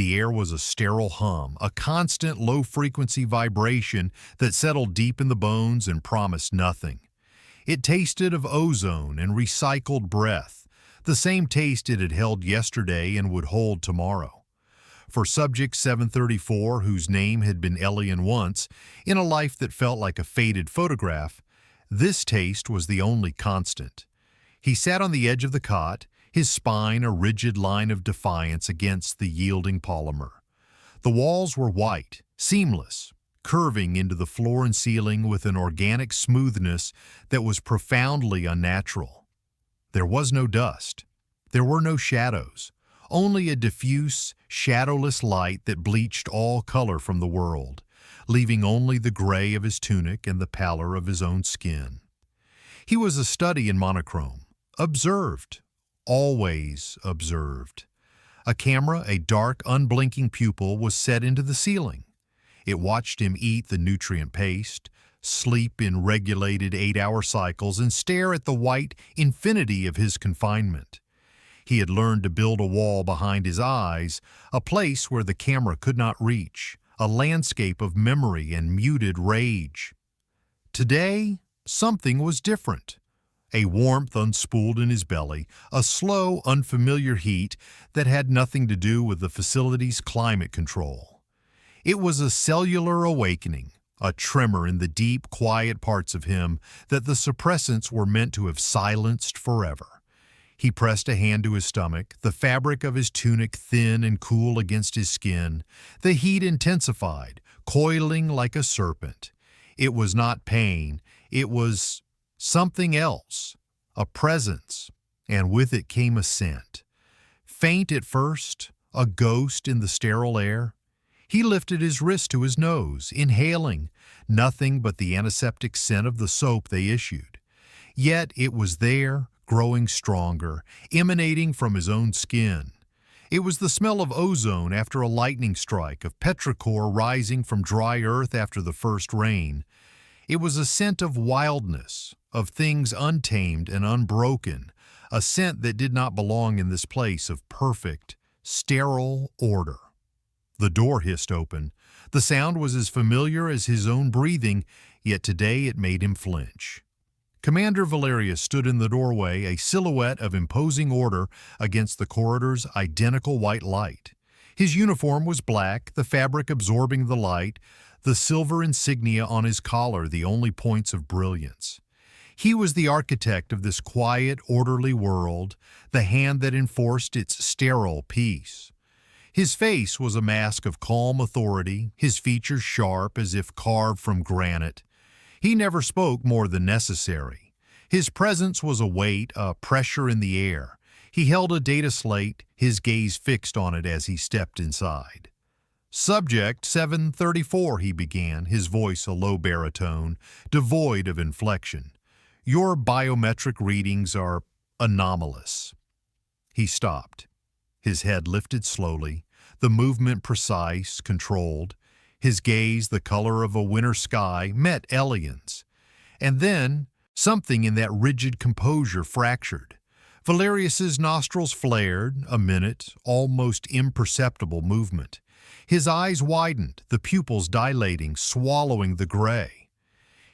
The air was a sterile hum, a constant low-frequency vibration that settled deep in the bones and promised nothing. It tasted of ozone and recycled breath, the same taste it had held yesterday and would hold tomorrow. For Subject 734, whose name had been Elian once, in a life that felt like a faded photograph, this taste was the only constant. He sat on the edge of the cot, his spine a rigid line of defiance against the yielding polymer. The walls were white, seamless, curving into the floor and ceiling with an organic smoothness that was profoundly unnatural. There was no dust. There were no shadows, only a diffuse, shadowless light that bleached all color from the world, leaving only the gray of his tunic and the pallor of his own skin. He was a study in monochrome, observed, always observed. A camera, a dark, unblinking pupil, was set into the ceiling. It watched him eat the nutrient paste, sleep in regulated 8-hour cycles, and stare at the white infinity of his confinement. He had learned to build a wall behind his eyes, a place where the camera could not reach, a landscape of memory and muted rage. Today, something was different. A warmth unspooled in his belly, a slow, unfamiliar heat that had nothing to do with the facility's climate control. It was a cellular awakening, a tremor in the deep, quiet parts of him that the suppressants were meant to have silenced forever. He pressed a hand to his stomach, the fabric of his tunic thin and cool against his skin. The heat intensified, coiling like a serpent. It was not pain, it was something else, a presence, and with it came a scent. Faint at first, a ghost in the sterile air. He lifted his wrist to his nose, inhaling, nothing but the antiseptic scent of the soap they issued. Yet it was there, growing stronger, emanating from his own skin. It was the smell of ozone after a lightning strike, of petrichor rising from dry earth after the first rain. It was a scent of wildness, of things untamed and unbroken, a scent that did not belong in this place of perfect, sterile order. The door hissed open. The sound was as familiar as his own breathing, yet today it made him flinch. Commander Valerius stood in the doorway, a silhouette of imposing order against the corridor's identical white light. His uniform was black, the fabric absorbing the light, the silver insignia on his collar the only points of brilliance. He was the architect of this quiet, orderly world, the hand that enforced its sterile peace. His face was a mask of calm authority, his features sharp as if carved from granite. He never spoke more than necessary. His presence was a weight, a pressure in the air. He held a data slate, his gaze fixed on it as he stepped inside. Subject 734, he began, his voice a low baritone, devoid of inflection. Your biometric readings are anomalous. He stopped. His head lifted slowly, the movement precise, controlled. His gaze, the color of a winter sky, met Elian's. And then, something in that rigid composure fractured. Valerius's nostrils flared, a minute, almost imperceptible movement. His eyes widened, the pupils dilating, swallowing the gray.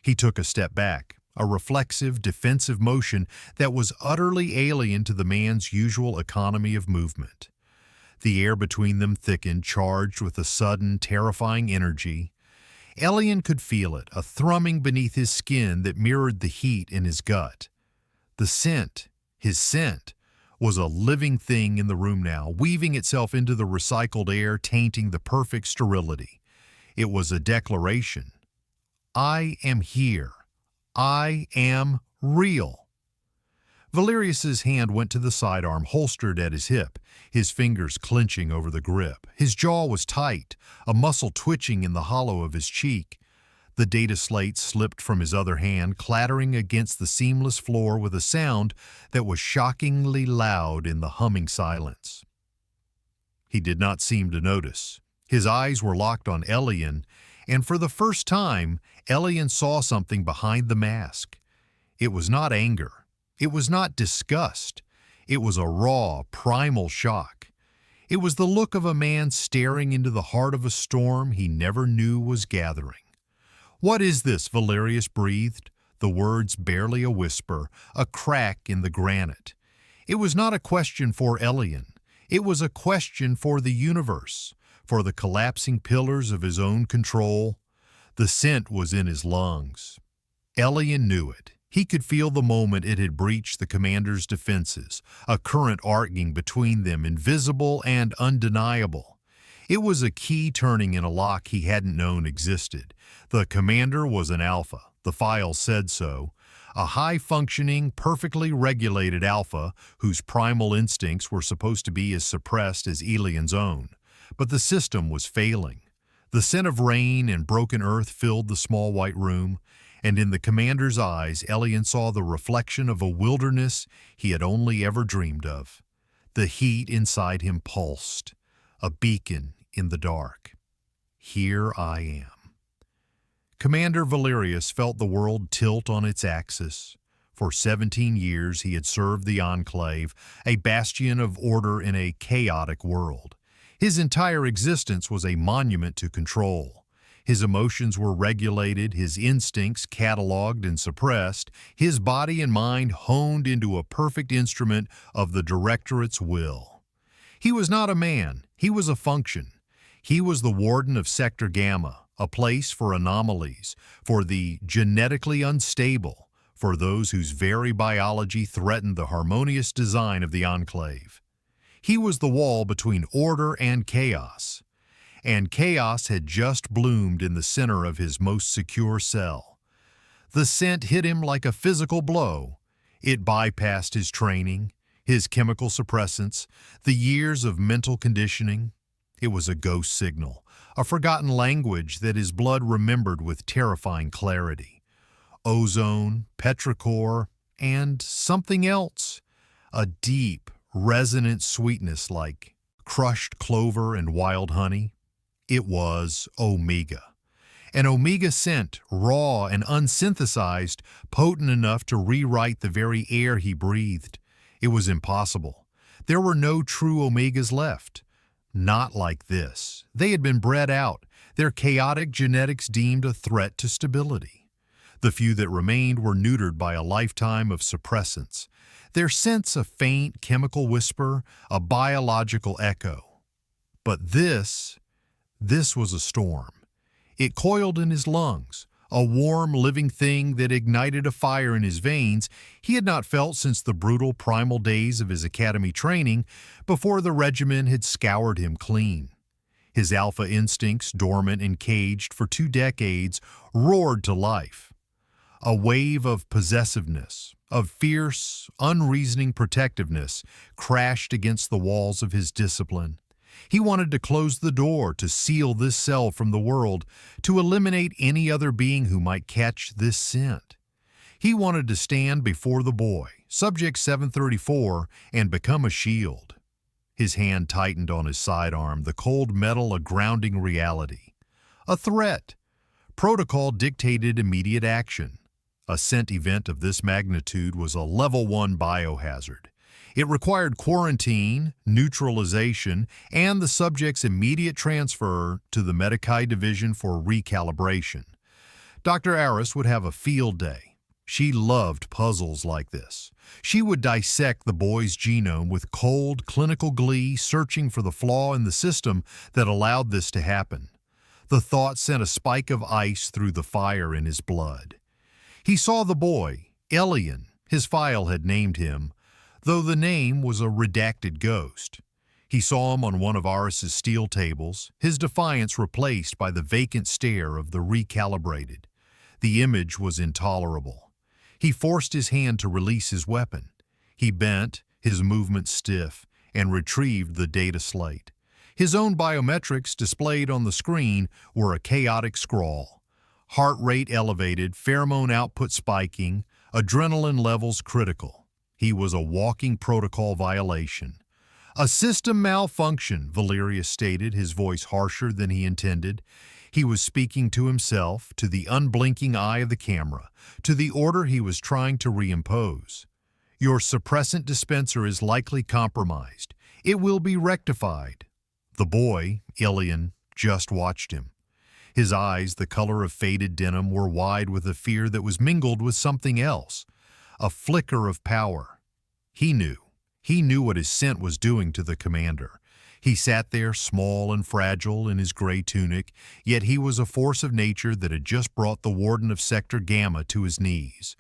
He took a step back, a reflexive, defensive motion that was utterly alien to the man's usual economy of movement. The air between them thickened, charged with a sudden, terrifying energy. Elian could feel it, a thrumming beneath his skin that mirrored the heat in his gut. The scent, his scent, was a living thing in the room now, weaving itself into the recycled air, tainting the perfect sterility. It was a declaration. I am here. I am real. Valerius's hand went to the sidearm, holstered at his hip, his fingers clenching over the grip. His jaw was tight, a muscle twitching in the hollow of his cheek. The data slate slipped from his other hand, clattering against the seamless floor with a sound that was shockingly loud in the humming silence. He did not seem to notice. His eyes were locked on Elian, and for the first time, Elian saw something behind the mask. It was not anger. It was not disgust. It was a raw, primal shock. It was the look of a man staring into the heart of a storm he never knew was gathering. "What is this?" Valerius breathed, the words barely a whisper, a crack in the granite. It was not a question for Elian. It was a question for the universe, for the collapsing pillars of his own control. The scent was in his lungs. Elian knew it. He could feel the moment it had breached the commander's defenses, a current arcing between them, invisible and undeniable. It was a key turning in a lock he hadn't known existed. The commander was an alpha. The file said so. A high-functioning, perfectly regulated alpha whose primal instincts were supposed to be as suppressed as Elian's own. But the system was failing. The scent of rain and broken earth filled the small white room, and in the commander's eyes, Elian saw the reflection of a wilderness he had only ever dreamed of. The heat inside him pulsed, a beacon in the dark. Here I am. Commander Valerius felt the world tilt on its axis. For 17 years he had served the Enclave, a bastion of order in a chaotic world. His entire existence was a monument to control. His emotions were regulated, his instincts cataloged and suppressed, his body and mind honed into a perfect instrument of the Directorate's will. He was not a man, he was a function. He was the warden of Sector Gamma, a place for anomalies, for the genetically unstable, for those whose very biology threatened the harmonious design of the Enclave. He was the wall between order and chaos. And chaos had just bloomed in the center of his most secure cell. The scent hit him like a physical blow. It bypassed his training, his chemical suppressants, the years of mental conditioning. It was a ghost signal, a forgotten language that his blood remembered with terrifying clarity. Ozone, petrichor, and something else. A deep, resonant sweetness like crushed clover and wild honey. It was Omega. An Omega scent, raw and unsynthesized, potent enough to rewrite the very air he breathed. It was impossible. There were no true Omegas left. Not like this. They had been bred out, their chaotic genetics deemed a threat to stability. The few that remained were neutered by a lifetime of suppressants, their scents a faint chemical whisper, a biological echo. But this was a storm. It coiled in his lungs, a warm, living thing that ignited a fire in his veins he had not felt since the brutal primal days of his academy training before the regimen had scoured him clean. His alpha instincts, dormant and caged for 2 decades, roared to life. A wave of possessiveness, of fierce, unreasoning protectiveness, crashed against the walls of his discipline. He wanted to close the door, to seal this cell from the world, to eliminate any other being who might catch this scent. He wanted to stand before the boy, Subject 734, and become a shield. His hand tightened on his sidearm, the cold metal a grounding reality. A threat. Protocol dictated immediate action. A scent event of this magnitude was a Level 1 biohazard. It required quarantine, neutralization, and the subject's immediate transfer to the Medicae Division for recalibration. Dr. Aris would have a field day. She loved puzzles like this. She would dissect the boy's genome with cold, clinical glee, searching for the flaw in the system that allowed this to happen. The thought sent a spike of ice through the fire in his blood. He saw the boy, Elian, his file had named him, though the name was a redacted ghost. He saw him on one of Aris's steel tables, his defiance replaced by the vacant stare of the recalibrated. The image was intolerable. He forced his hand to release his weapon. He bent, his movements stiff, and retrieved the data slate. His own biometrics displayed on the screen were a chaotic scrawl. Heart rate elevated, pheromone output spiking, adrenaline levels critical. He was a walking protocol violation. A system malfunction, Valerius stated, his voice harsher than he intended. He was speaking to himself, to the unblinking eye of the camera, to the order he was trying to reimpose. Your suppressant dispenser is likely compromised. It will be rectified. The boy, Ilian, just watched him. His eyes, the color of faded denim, were wide with a fear that was mingled with something else, a flicker of power. He knew. He knew what his scent was doing to the commander. He sat there, small and fragile in his gray tunic, yet he was a force of nature that had just brought the warden of Sector Gamma to his knees.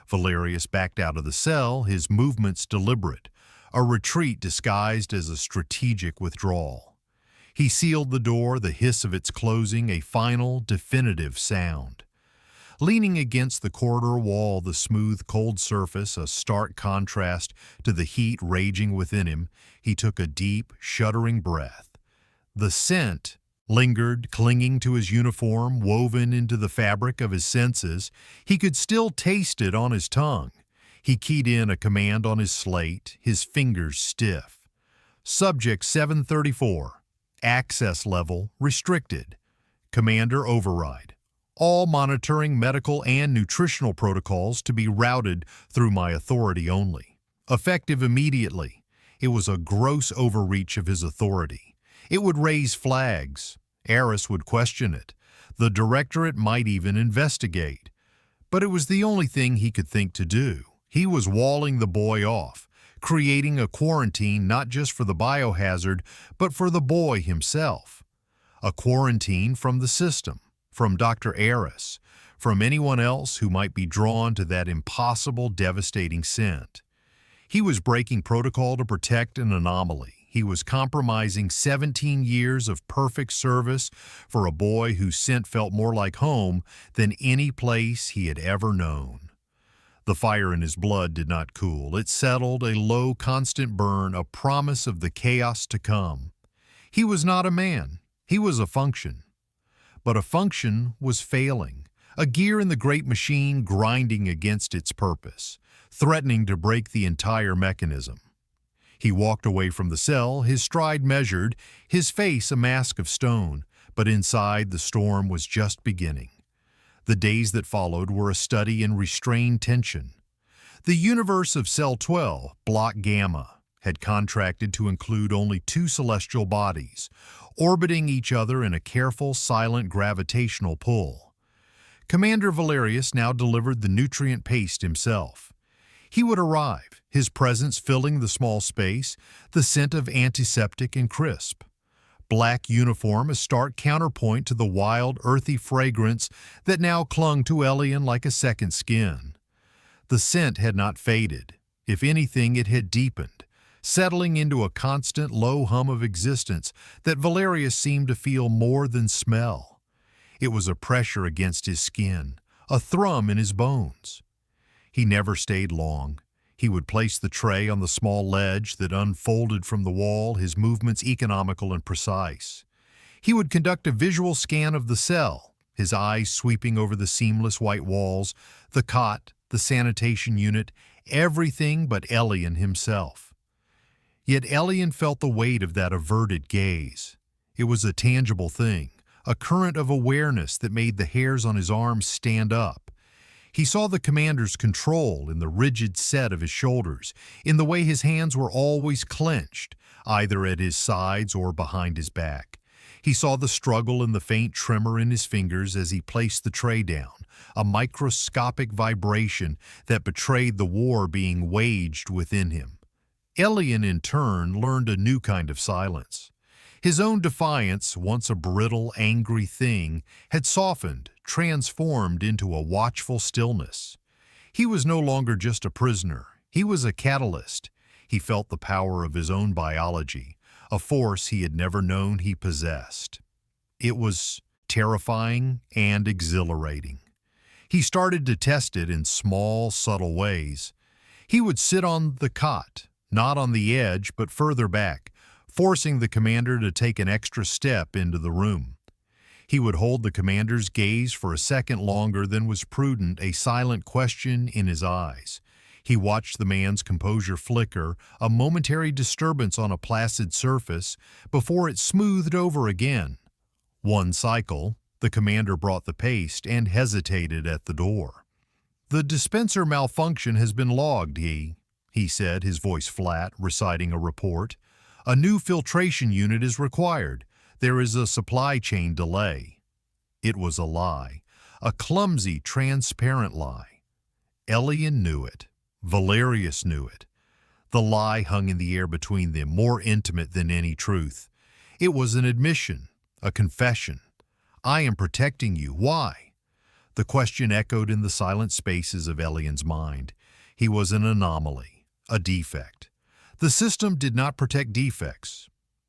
Valerius backed out of the cell, his movements deliberate, a retreat disguised as a strategic withdrawal. He sealed the door, the hiss of its closing, a final, definitive sound. Leaning against the corridor wall, the smooth, cold surface, a stark contrast to the heat raging within him, he took a deep, shuddering breath. The scent lingered, clinging to his uniform, woven into the fabric of his senses. He could still taste it on his tongue. He keyed in a command on his slate, his fingers stiff. Subject 734. Access level restricted. Commander override. All monitoring medical and nutritional protocols to be routed through my authority only. Effective immediately. It was a gross overreach of his authority. It would raise flags. Eris would question it. The directorate might even investigate. But it was the only thing he could think to do. He was walling the boy off, creating a quarantine not just for the biohazard, but for the boy himself. A quarantine from the system, from Dr. Eris, from anyone else who might be drawn to that impossible, devastating scent. He was breaking protocol to protect an anomaly. He was compromising 17 years of perfect service for a boy whose scent felt more like home than any place he had ever known. The fire in his blood did not cool. It settled, a low, constant burn, a promise of the chaos to come. He was not a man. He was a function. But a function was failing, a gear in the great machine grinding against its purpose, threatening to break the entire mechanism. He walked away from the cell, his stride measured, his face a mask of stone, but inside the storm was just beginning. The days that followed were a study in restrained tension. The universe of Cell 12, Block Gamma, had contracted to include only 2 celestial bodies, orbiting each other in a careful, silent gravitational pull. Commander Valerius now delivered the nutrient paste himself. He would arrive, his presence filling the small space, the scent of antiseptic and crisp. Black uniform, a stark counterpoint to the wild, earthy fragrance that now clung to Elian like a second skin. The scent had not faded. If anything, it had deepened, settling into a constant low hum of existence that Valerius seemed to feel more than smell. It was a pressure against his skin, a thrum in his bones. He never stayed long. He would place the tray on the small ledge that unfolded from the wall, his movements economical and precise. He would conduct a visual scan of the cell, his eyes sweeping over the seamless white walls, the cot, the sanitation unit, everything but Elian himself. Yet Elian felt the weight of that averted gaze. It was a tangible thing, a current of awareness that made the hairs on his arms stand up. He saw the commander's control in the rigid set of his shoulders, in the way his hands were always clenched, either at his sides or behind his back. He saw the struggle and the faint tremor in his fingers as he placed the tray down, a microscopic vibration that betrayed the war being waged within him. Elian, in turn, learned a new kind of silence. His own defiance, once a brittle, angry thing, had softened, transformed into a watchful stillness. He was no longer just a prisoner. He was a catalyst. He felt the power of his own biology, a force he had never known he possessed. It was terrifying and exhilarating. He started to test it in small, subtle ways. He would sit on the cot, not on the edge, but further back, forcing the commander to take an extra step into the room. He would hold the commander's gaze for a second longer than was prudent, a silent question in his eyes. He watched the man's composure flicker, a momentary disturbance on a placid surface, before it smoothed over again. One cycle, the commander brought the paste and hesitated at the door. "The dispenser malfunction has been logged," he said, his voice flat, reciting a report. A new filtration unit is required. There is a supply chain delay. It was a lie. A clumsy, transparent lie. Elian knew it. Valerius knew it. The lie hung in the air between them, more intimate than any truth. It was an admission, a confession. I am protecting you. Why? The question echoed in the silent spaces of Elian's mind. He was an anomaly, a defect. The system did not protect defects.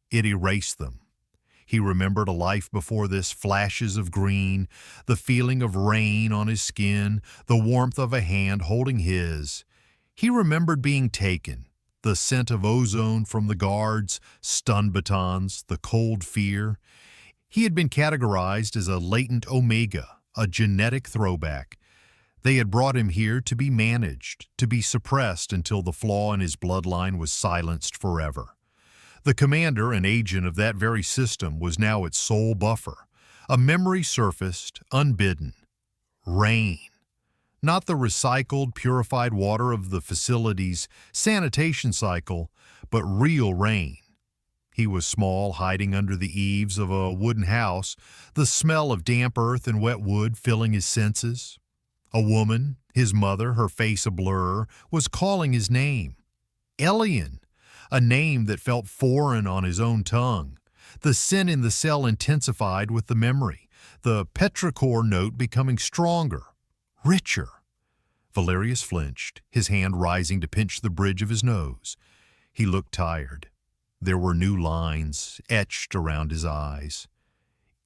It erased them. He remembered a life before this, flashes of green, the feeling of rain on his skin, the warmth of a hand holding his. He remembered being taken, the scent of ozone from the guards, stun batons, the cold fear. He had been categorized as a latent omega, a genetic throwback. They had brought him here to be managed, to be suppressed until the flaw in his bloodline was silenced forever. The commander and agent of that very system was now its sole buffer. A memory surfaced, unbidden. Rain. Not the recycled, purified water of the facility's sanitation cycle, but real rain. He was small, hiding under the eaves of a wooden house, the smell of damp earth and wet wood filling his senses. A woman, his mother, her face a blur, was calling his name. Elian, a name that felt foreign on his own tongue. The sin in the cell intensified with the memory, the petrichor note becoming stronger, richer. Valerius flinched, his hand rising to pinch the bridge of his nose. He looked tired. There were new lines etched around his eyes.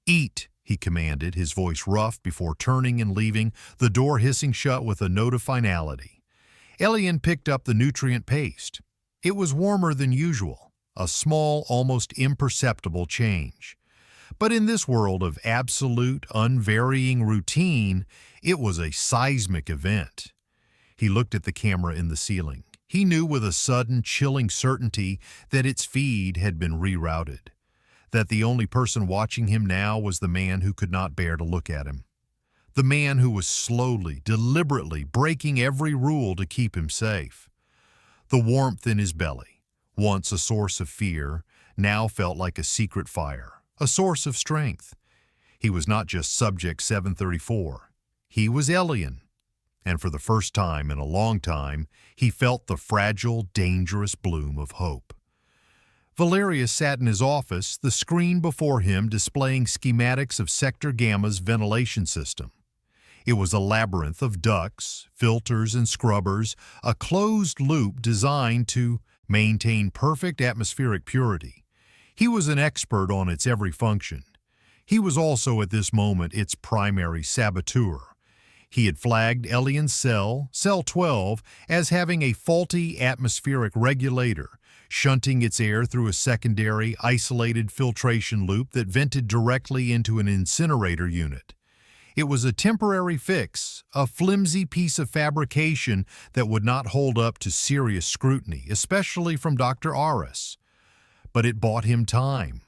"Eat," he commanded, his voice rough before turning and leaving, the door hissing shut with a note of finality. Elian picked up the nutrient paste. It was warmer than usual, a small, almost imperceptible change. But in this world of absolute, unvarying routine, it was a seismic event. He looked at the camera in the ceiling. He knew with a sudden, chilling certainty that its feed had been rerouted, that the only person watching him now was the man who could not bear to look at him, the man who was slowly, deliberately breaking every rule to keep him safe. The warmth in his belly, once a source of fear, now felt like a secret fire, a source of strength. He was not just Subject 734. He was Elian. And for the first time in a long time, he felt the fragile, dangerous bloom of hope. Valerius sat in his office, the screen before him displaying schematics of Sector Gamma's ventilation system. It was a labyrinth of ducts, filters, and scrubbers, a closed loop designed to maintain perfect atmospheric purity. He was an expert on its every function. He was also at this moment its primary saboteur. He had flagged Elian's cell, Cell 12, as having a faulty atmospheric regulator, shunting its air through a secondary, isolated filtration loop that vented directly into an incinerator unit. It was a temporary fix, a flimsy piece of fabrication that would not hold up to serious scrutiny, especially from Dr. Aris. But it bought him time.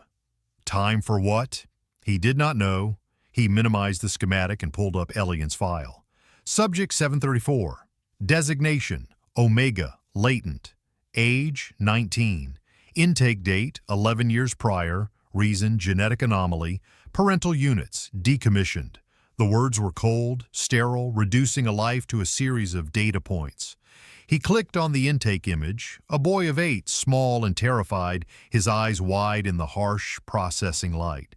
Time for what? He did not know. He minimized the schematic and pulled up Elian's file. Subject 734. Designation, Omega, latent. Age, 19. Intake date, 11 years prior. Reason, genetic anomaly. Parental units, decommissioned. The words were cold, sterile, reducing a life to a series of data points. He clicked on the intake image, a boy of 8, small and terrified, his eyes wide in the harsh, processing light.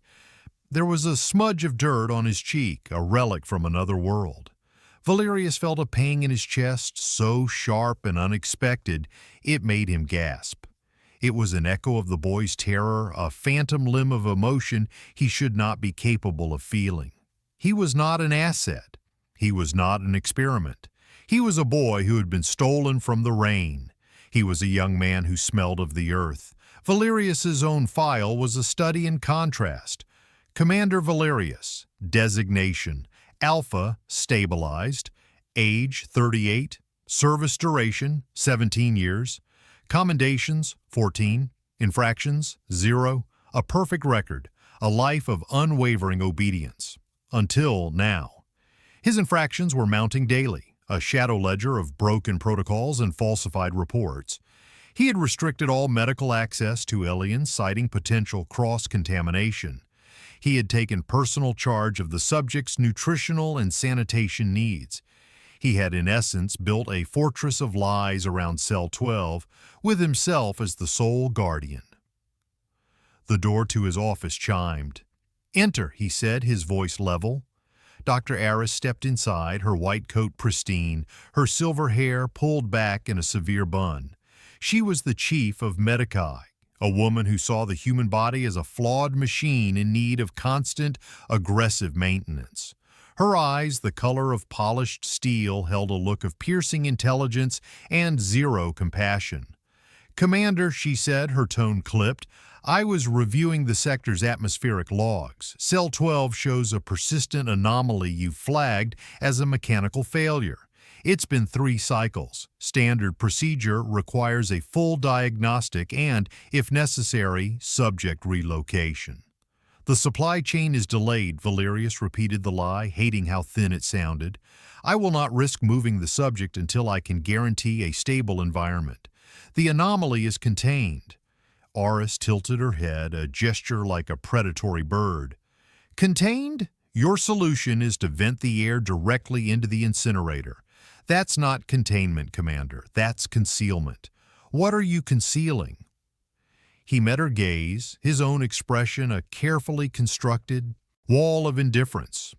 There was a smudge of dirt on his cheek, a relic from another world. Valerius felt a pang in his chest, so sharp and unexpected, it made him gasp. It was an echo of the boy's terror, a phantom limb of emotion he should not be capable of feeling. He was not an asset. He was not an experiment. He was a boy who had been stolen from the rain. He was a young man who smelled of the earth. Valerius's own file was a study in contrast. Commander Valerius, designation, Alpha, stabilized, age, 38, service duration, 17 years, commendations, 14, infractions, 0, a perfect record, a life of unwavering obedience. Until now. His infractions were mounting daily, a shadow ledger of broken protocols and falsified reports. He had restricted all medical access to aliens, citing potential cross-contamination. He had taken personal charge of the subject's nutritional and sanitation needs. He had, in essence, built a fortress of lies around Cell 12, with himself as the sole guardian. The door to his office chimed. "Enter," he said, his voice level. Dr. Aris stepped inside, her white coat pristine, her silver hair pulled back in a severe bun. She was the chief of Medici, a woman who saw the human body as a flawed machine in need of constant, aggressive maintenance. Her eyes, the color of polished steel, held a look of piercing intelligence and zero compassion. "Commander," she said, her tone clipped, "I was reviewing the sector's atmospheric logs. Cell 12 shows a persistent anomaly you flagged as a mechanical failure. It's been 3 cycles. Standard procedure requires a full diagnostic and, if necessary, subject relocation." "The supply chain is delayed," Valerius repeated the lie, hating how thin it sounded. "I will not risk moving the subject until I can guarantee a stable environment. The anomaly is contained." Aris tilted her head, a gesture like a predatory bird. "Contained? Your solution is to vent the air directly into the incinerator. That's not containment, Commander. That's concealment. What are you concealing?" He met her gaze, his own expression a carefully constructed wall of indifference.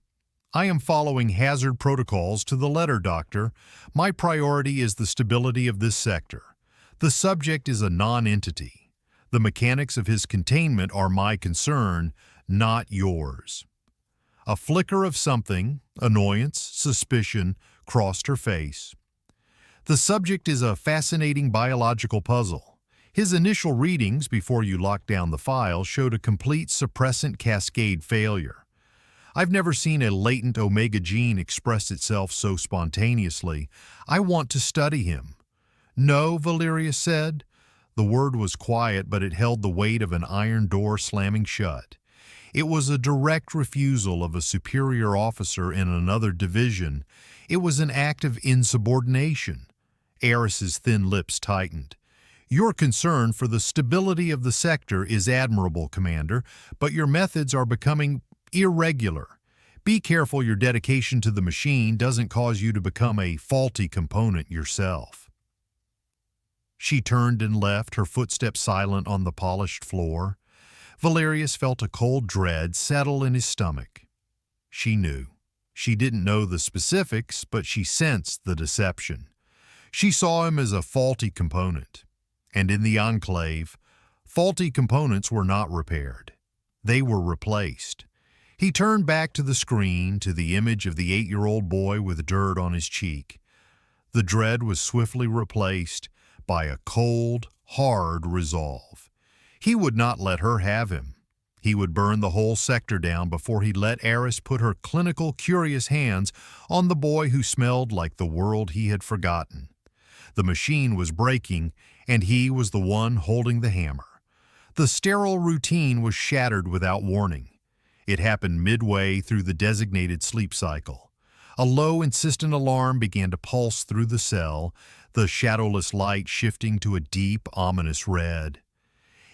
"I am following hazard protocols to the letter, Doctor. My priority is the stability of this sector. The subject is a non-entity. The mechanics of his containment are my concern, not yours." A flicker of something, annoyance, suspicion, crossed her face. "The subject is a fascinating biological puzzle. His initial readings before you locked down the file showed a complete suppressant cascade failure. I've never seen a latent omega gene express itself so spontaneously. I want to study him." "No," Valerius said. The word was quiet, but it held the weight of an iron door slamming shut. It was a direct refusal of a superior officer in another division. It was an act of insubordination. Aris's thin lips tightened. "Your concern for the stability of the sector is admirable, Commander, but your methods are becoming irregular. Be careful your dedication to the machine doesn't cause you to become a faulty component yourself." She turned and left, her footsteps silent on the polished floor. Valerius felt a cold dread settle in his stomach. She knew. She didn't know the specifics, but she sensed the deception. She saw him as a faulty component. And in the Enclave, faulty components were not repaired. They were replaced. He turned back to the screen, to the image of the 8-year-old boy with dirt on his cheek. The dread was swiftly replaced by a cold, hard resolve. He would not let her have him. He would burn the whole sector down before he let Aris put her clinical, curious hands on the boy who smelled like the world he had forgotten. The machine was breaking, and he was the one holding the hammer. The sterile routine was shattered without warning. It happened midway through the designated sleep cycle. A low, insistent alarm began to pulse through the cell, the shadowless light shifting to a deep, ominous red.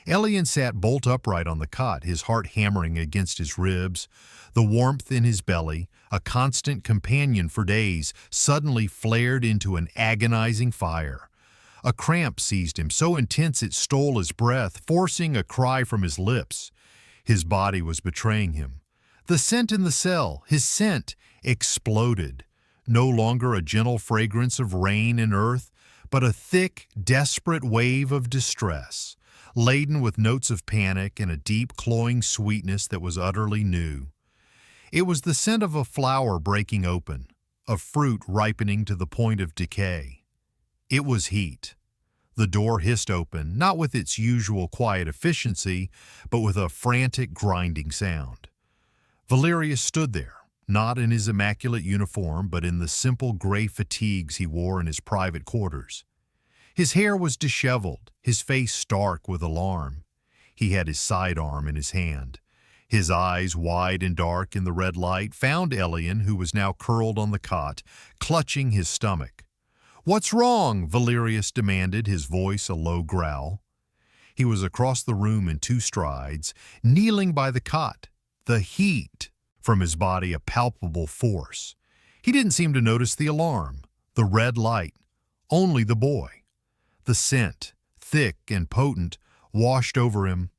Elian sat bolt upright on the cot, his heart hammering against his ribs. The warmth in his belly, a constant companion for days, suddenly flared into an agonizing fire. A cramp seized him, so intense it stole his breath, forcing a cry from his lips. His body was betraying him. The scent in the cell, his scent, exploded. No longer a gentle fragrance of rain and earth, but a thick, desperate wave of distress, laden with notes of panic and a deep, cloying sweetness that was utterly new. It was the scent of a flower breaking open, of fruit ripening to the point of decay. It was heat. The door hissed open, not with its usual quiet efficiency, but with a frantic, grinding sound. Valerius stood there, not in his immaculate uniform, but in the simple gray fatigues he wore in his private quarters. His hair was disheveled, his face stark with alarm. He had his sidearm in his hand. His eyes, wide and dark in the red light, found Elian, who was now curled on the cot, clutching his stomach. "What's wrong?" Valerius demanded, his voice a low growl. He was across the room in 2 strides, kneeling by the cot, the heat from his body a palpable force. He didn't seem to notice the alarm, the red light, only the boy. The scent, thick and potent, washed over him.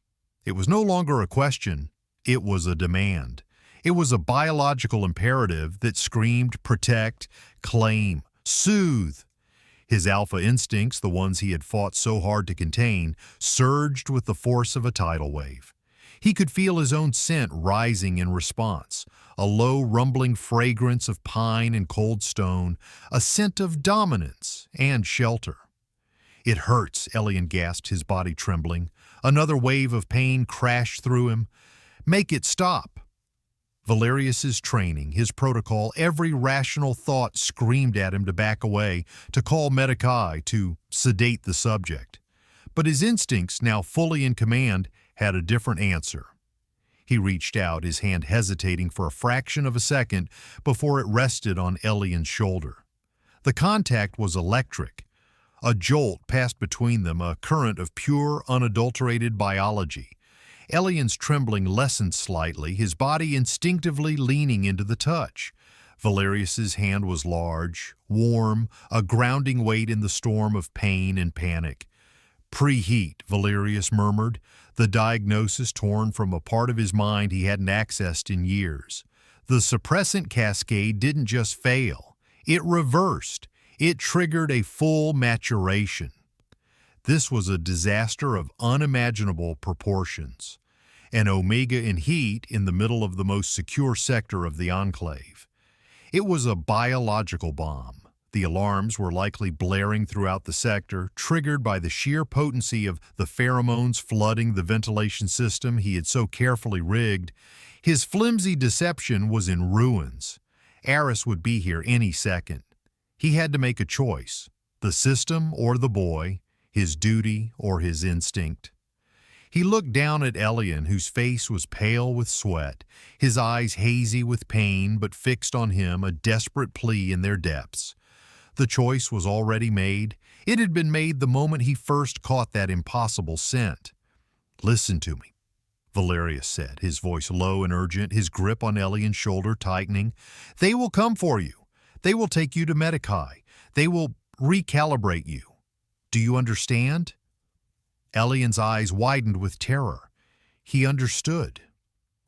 It was no longer a question, it was a demand. It was a biological imperative that screamed protect, claim, soothe. His alpha instincts, the ones he had fought so hard to contain, surged with the force of a tidal wave. He could feel his own scent rising in response, a low rumbling fragrance of pine and cold stone, a scent of dominance and shelter. "It hurts," Elian gasped, his body trembling. Another wave of pain crashed through him. "Make it stop." Valerius's training, his protocol, every rational thought screamed at him to back away, to call Medicae, to sedate the subject. But his instincts, now fully in command, had a different answer. He reached out, his hand hesitating for a fraction of a second before it rested on Elian's shoulder. The contact was electric. A jolt passed between them, a current of pure, unadulterated biology. Elian's trembling lessened slightly, his body instinctively leaning into the touch. Valerius's hand was large, warm, a grounding weight in the storm of pain and panic. "Preheat," Valerius murmured, the diagnosis torn from a part of his mind he hadn't accessed in years. The suppressant cascade didn't just fail, it reversed. It triggered a full maturation. This was a disaster of unimaginable proportions. An omega in heat in the middle of the most secure sector of the enclave. It was a biological bomb. The alarms were likely blaring throughout the sector, triggered by the sheer potency of the pheromones flooding the ventilation system he had so carefully rigged. His flimsy deception was in ruins. Aris would be here any second. He had to make a choice, the system or the boy, his duty or his instinct. He looked down at Elian, whose face was pale with sweat, his eyes hazy with pain but fixed on him, a desperate plea in their depths. The choice was already made. It had been made the moment he first caught that impossible scent. "Listen to me," Valerius said, his voice low and urgent, his grip on Elian's shoulder tightening. "They will come for you. They will take you to Medicae. They will recalibrate you. Do you understand?" Elian's eyes widened with terror. He understood.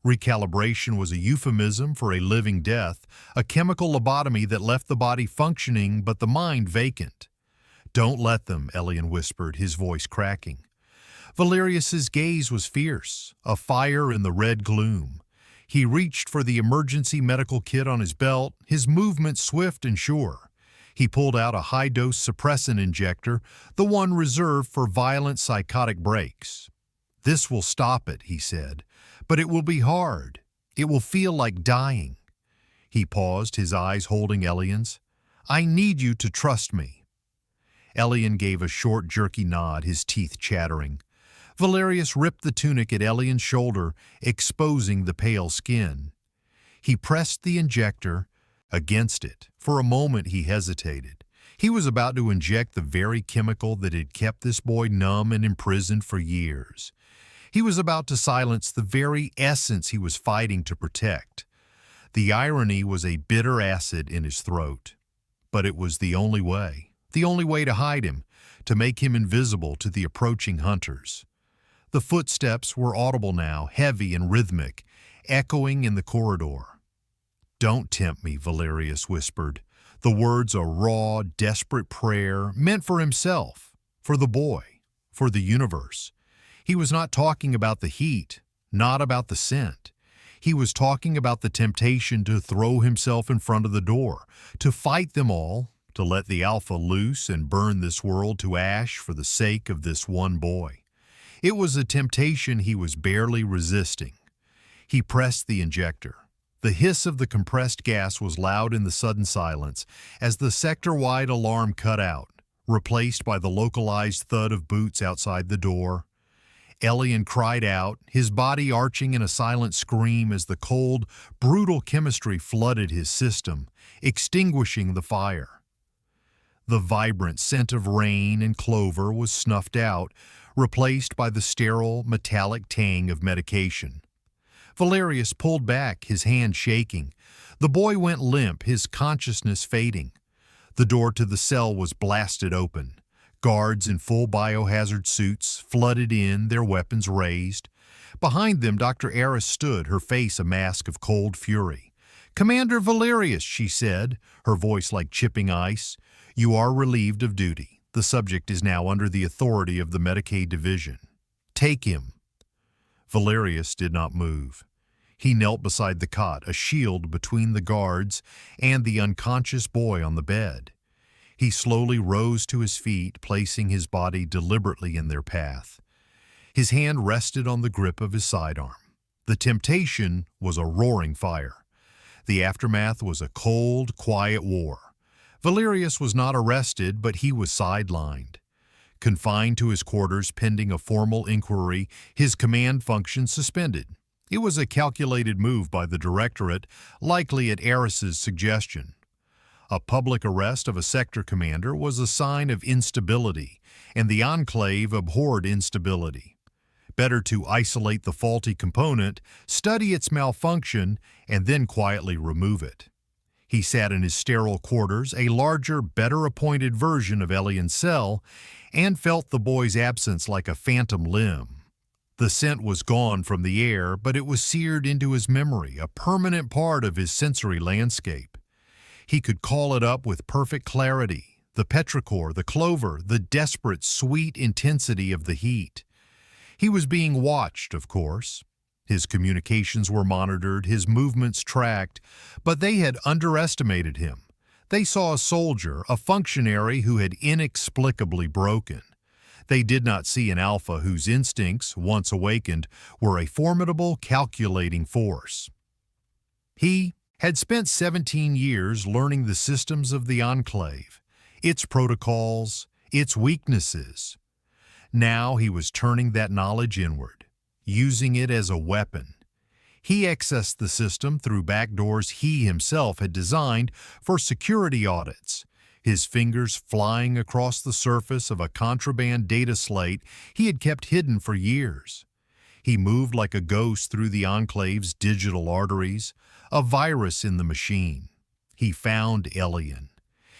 Recalibration was a euphemism for a living death, a chemical lobotomy that left the body functioning but the mind vacant. "Don't let them," Elian whispered, his voice cracking. Valerius's gaze was fierce, a fire in the red gloom. He reached for the emergency medical kit on his belt, his movement swift and sure. He pulled out a high-dose suppressant injector, the one reserved for violent psychotic breaks. "This will stop it," he said, "but it will be hard. It will feel like dying." He paused, his eyes holding Elian's. "I need you to trust me." Elian gave a short, jerky nod, his teeth chattering. Valerius ripped the tunic at Elian's shoulder, exposing the pale skin. He pressed the injector against it. For a moment he hesitated. He was about to inject the very chemical that had kept this boy numb and imprisoned for years. He was about to silence the very essence he was fighting to protect. The irony was a bitter acid in his throat. But it was the only way to hide him, to make him invisible to the approaching hunters. The footsteps were audible now, heavy and rhythmic, echoing in the corridor. "Don't tempt me," Valerius whispered, the words a raw, desperate prayer meant for himself, for the boy, for the universe. He was not talking about the heat, not about the scent. He was talking about the temptation to throw himself in front of the door, to fight them all, to let the alpha loose and burn this world to ash for the sake of this one boy. It was a temptation he was barely resisting. He pressed the injector. The hiss of the compressed gas was loud in the sudden silence as the sector-wide alarm cut out, replaced by the localized thud of boots outside the door. Elian cried out, his body arching in a silent scream as the cold, brutal chemistry flooded his system, extinguishing the fire. The vibrant scent of rain and clover was snuffed out, replaced by the sterile, metallic tang of medication. Valerius pulled back, his hand shaking. The boy went limp, his consciousness fading. The door to the cell was blasted open. Guards in full biohazard suits flooded in, their weapons raised. Behind them, Dr. Eris stood, her face a mask of cold fury. "Commander Valerius," she said, her voice like chipping ice, "you are relieved of duty. The subject is now under the authority of the Medicaid Division. Take him." Valerius did not move. He knelt beside the cot, a shield between the guards and the unconscious boy on the bed. He slowly rose to his feet, placing his body deliberately in their path. His hand rested on the grip of his sidearm. The temptation was a roaring fire. The aftermath was a cold, quiet war. Valerius was not arrested, but he was sidelined. Confined to his quarters pending a formal inquiry, his command function suspended. It was a calculated move by the Directorate, likely at Eris's suggestion. A public arrest of a sector commander was a sign of instability, and the Enclave abhorred instability. Better to isolate the faulty component, study its malfunction, and then quietly remove it. He sat in his sterile quarters, a larger, better-appointed version of Elian's cell, and felt the boy's absence like a phantom limb. The scent was gone from the air, but it was seared into his memory, a permanent part of his sensory landscape. He could call it up with perfect clarity, the petrichor, the clover, the desperate, sweet intensity of the heat. He was being watched, of course. His communications were monitored, his movements tracked, but they had underestimated him. They saw a soldier, a functionary who had inexplicably broken. They did not see an alpha whose instincts, once awakened, were a formidable, calculating force. He had spent 17 years learning the systems of the Enclave, its protocols, its weaknesses. Now he was turning that knowledge inward, using it as a weapon. He accessed the system through backdoors he himself had designed for security audits, his fingers flying across the surface of a contraband data slate he had kept hidden for years. He moved like a ghost through the Enclave's digital arteries, a virus in the machine. He found Elian.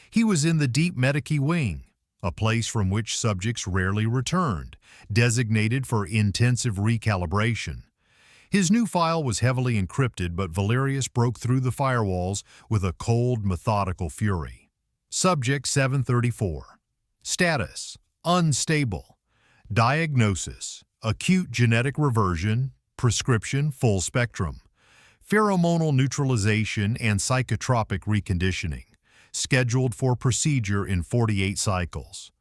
He was in the deep Medici wing, a place from which subjects rarely returned, designated for intensive recalibration. His new file was heavily encrypted, but Valerius broke through the firewalls with a cold, methodical fury. Subject 734. Status: unstable. Diagnosis: acute genetic reversion. Prescription: full spectrum. Pheromonal neutralization and psychotropic reconditioning. Scheduled for procedure in 48 cycles.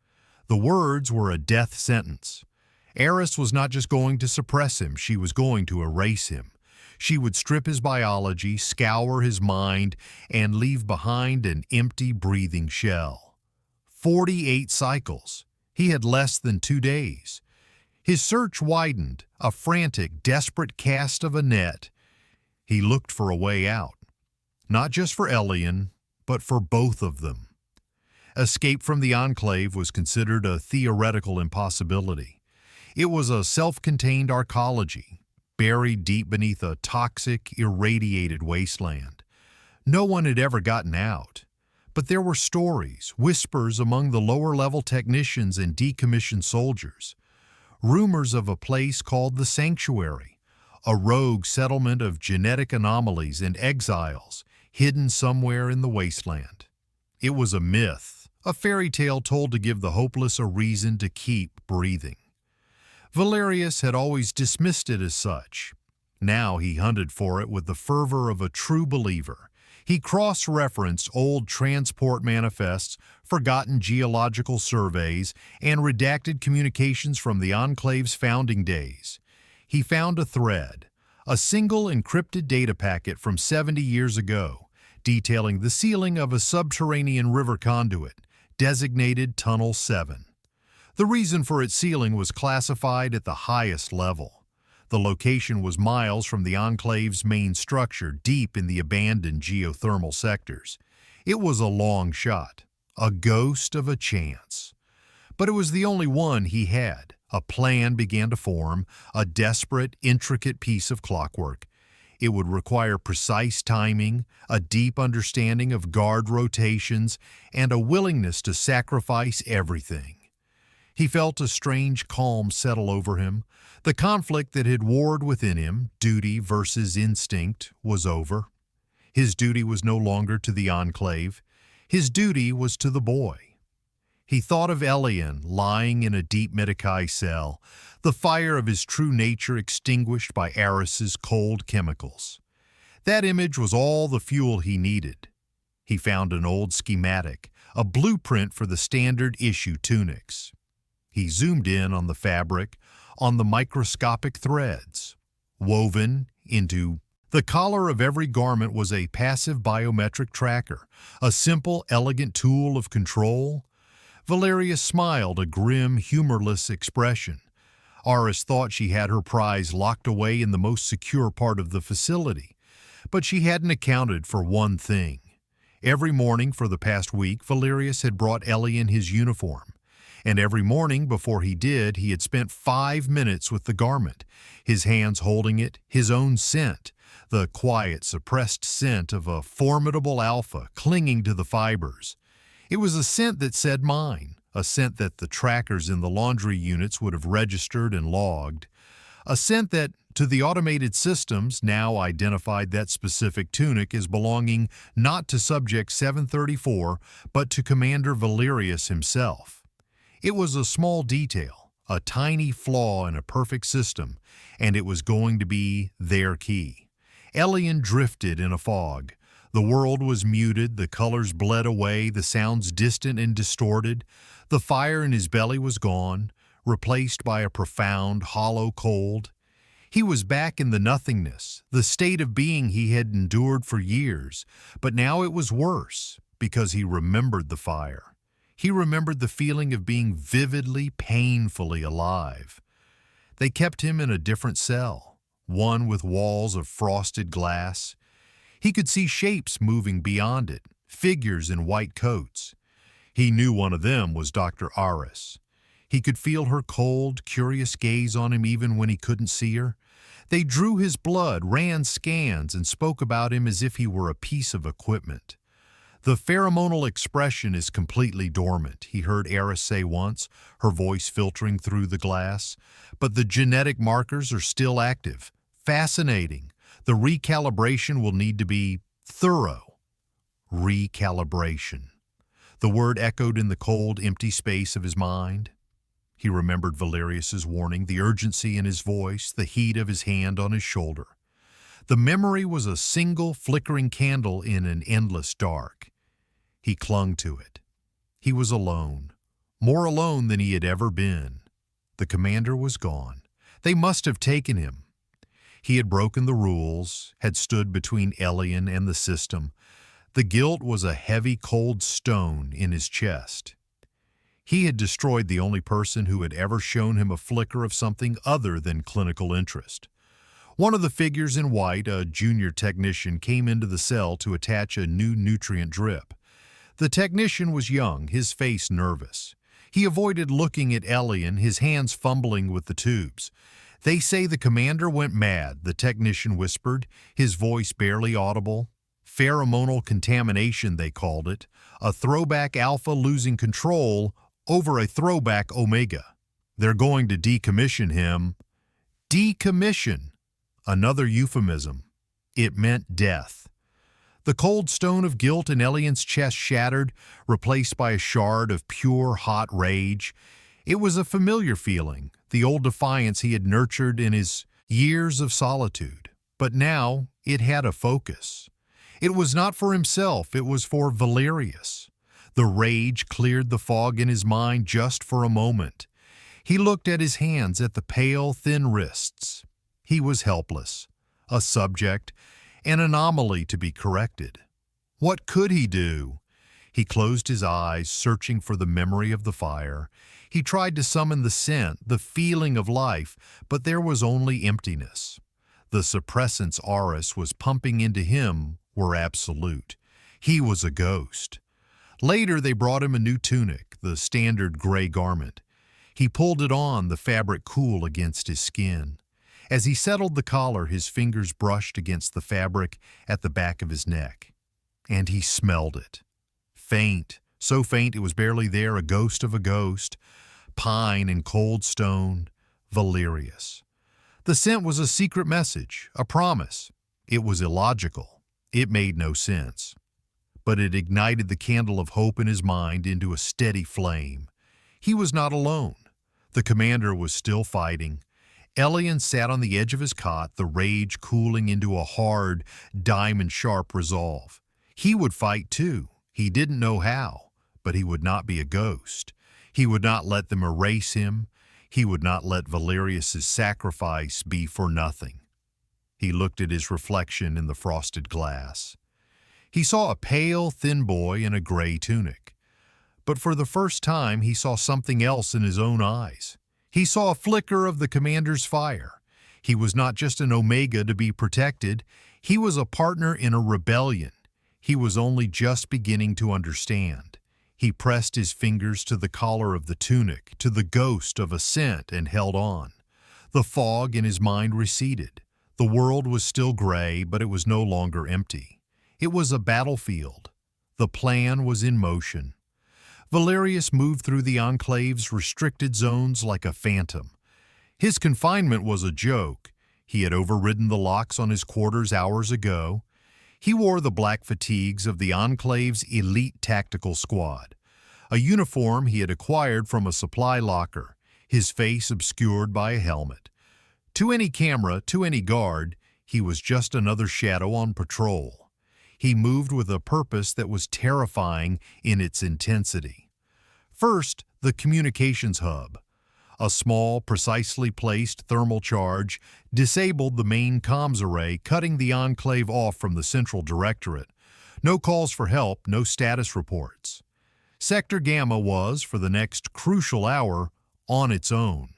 The words were a death sentence. Eris was not just going to suppress him, she was going to erase him. She would strip his biology, scour his mind, and leave behind an empty, breathing shell. 48 cycles. He had less than 2 days. His search widened, a frantic, desperate cast of a net. He looked for a way out. Not just for Elian, but for both of them. Escape from the Enclave was considered a theoretical impossibility. It was a self-contained arcology, buried deep beneath a toxic, irradiated wasteland. No one had ever gotten out, but there were stories, whispers among the lower-level technicians and decommissioned soldiers. Rumors of a place called the Sanctuary, a rogue settlement of genetic anomalies and exiles, hidden somewhere in the wasteland. It was a myth, a fairy tale told to give the hopeless a reason to keep breathing. Valerius had always dismissed it as such. Now he hunted for it with the fervor of a true believer. He cross-referenced old transport manifests, forgotten geological surveys, and redacted communications from the Enclave's founding days. He found a thread, a single encrypted data packet from 70 years ago, detailing the sealing of a subterranean river conduit, designated Tunnel 7. The reason for its sealing was classified at the highest level. The location was miles from the Enclave's main structure, deep in the abandoned geothermal sectors. It was a long shot, A ghost of a chance. But it was the only one he had. A plan began to form, a desperate, intricate piece of clockwork. It would require precise timing, a deep understanding of guard rotations, and a willingness to sacrifice everything. He felt a strange calm settle over him. The conflict that had warred within him, duty versus instinct, was over. His duty was no longer to the Enclave. His duty was to the boy. He thought of Elian lying in a deep Medicae cell, the fire of his true nature extinguished by Aris's cold chemicals. That image was all the fuel he needed. He found an old schematic, a blueprint for the standard issue tunics. He zoomed in on the fabric, on the microscopic threads. Woven into the collar of every garment was a passive biometric tracker, a simple, elegant tool of control. Valeria smiled a grim, humorless expression. Aris thought she had her prize locked away in the most secure part of the facility, but she hadn't accounted for one thing. Every morning for the past week, Valerius had brought Elian his uniform, and every morning before he did, he had spent 5 minutes with the garment, his hands holding it, his own scent, the quiet, suppressed scent of a formidable alpha clinging to the fibers. It was a scent that said mine, a scent that the trackers in the laundry units would have registered and logged, a scent that, to the automated systems, now identified that specific tunic as belonging not to Subject 734, but to Commander Valerius himself. It was a small detail, a tiny flaw in a perfect system, and it was going to be their key. Elian drifted in a fog. The world was muted, the colors bled away, the sounds distant and distorted. The fire in his belly was gone, replaced by a profound, hollow cold. He was back in the nothingness, the state of being he had endured for years, but now it was worse, because he remembered the fire. He remembered the feeling of being vividly, painfully alive. They kept him in a different cell, one with walls of frosted glass. He could see shapes moving beyond it, figures in white coats. He knew one of them was Dr. Aris. He could feel her cold, curious gaze on him even when he couldn't see her. They drew his blood, ran scans, and spoke about him as if he were a piece of equipment. The pheromonal expression is completely dormant, he heard Aris say once, her voice filtering through the glass. But the genetic markers are still active. Fascinating. The recalibration will need to be thorough. Recalibration. The word echoed in the cold, empty space of his mind. He remembered Valerius's warning, the urgency in his voice, the heat of his hand on his shoulder. The memory was a single flickering candle in an endless dark. He clung to it. He was alone, more alone than he had ever been. The commander was gone. They must have taken him. He had broken the rules, had stood between Elian and the system. The guilt was a heavy, cold stone in his chest. He had destroyed the only person who had ever shown him a flicker of something other than clinical interest. One of the figures in white, a junior technician, came into the cell to attach a new nutrient drip. The technician was young, his face nervous. He avoided looking at Elian, his hands fumbling with the tubes. "They say the commander went mad," the technician whispered, his voice barely audible. Pheromonal contamination, they called it. A throwback alpha losing control over a throwback omega. They're going to decommission him. Decommission. Another euphemism. It meant death. The cold stone of guilt in Elian's chest shattered, replaced by a shard of pure, hot rage. It was a familiar feeling, the old defiance he had nurtured in his years of solitude. But now it had a focus. It was not for himself, it was for Valerius. The rage cleared the fog in his mind just for a moment. He looked at his hands, at the pale, thin wrists. He was helpless, a subject, an anomaly to be corrected. What could he do? He closed his eyes, searching for the memory of the fire. He tried to summon the scent, the feeling of life, but there was only emptiness. The suppressants Aris was pumping into him were absolute. He was a ghost. Later, they brought him a new tunic, the standard gray garment. He pulled it on, the fabric cool against his skin. As he settled the collar, his fingers brushed against the fabric at the back of his neck. And he smelled it. Faint, so faint it was barely there, a ghost of a ghost, pine and cold stone, valerius. The scent was a secret message, a promise. It was illogical. It made no sense. But it ignited the candle of hope in his mind into a steady flame. He was not alone. The commander was still fighting. Elian sat on the edge of his cot, the rage cooling into a hard, diamond-sharp resolve. He would fight too. He didn't know how, but he would not be a ghost. He would not let them erase him. He would not let Valerius's sacrifice be for nothing. He looked at his reflection in the frosted glass. He saw a pale, thin boy in a gray tunic. But for the first time, he saw something else in his own eyes. He saw a flicker of the commander's fire. He was not just an Omega to be protected. He was a partner in a rebellion. He was only just beginning to understand. He pressed his fingers to the collar of the tunic, to the ghost of a scent, and held on. The fog in his mind receded. The world was still gray, but it was no longer empty. It was a battlefield. The plan was in motion. Valerius moved through the Enclave's restricted zones like a phantom. His confinement was a joke. He had overridden the locks on his quarters hours ago. He wore the black fatigues of the Enclave's elite tactical squad, a uniform he had acquired from a supply locker, his face obscured by a helmet. To any camera, to any guard, he was just another shadow on patrol. He moved with a purpose that was terrifying in its intensity. First, the communications hub. A small, precisely placed thermal charge disabled the main comms array, cutting the Enclave off from the central directorate. No calls for help, no status reports. Sector Gamma was, for the next crucial hour, on its own.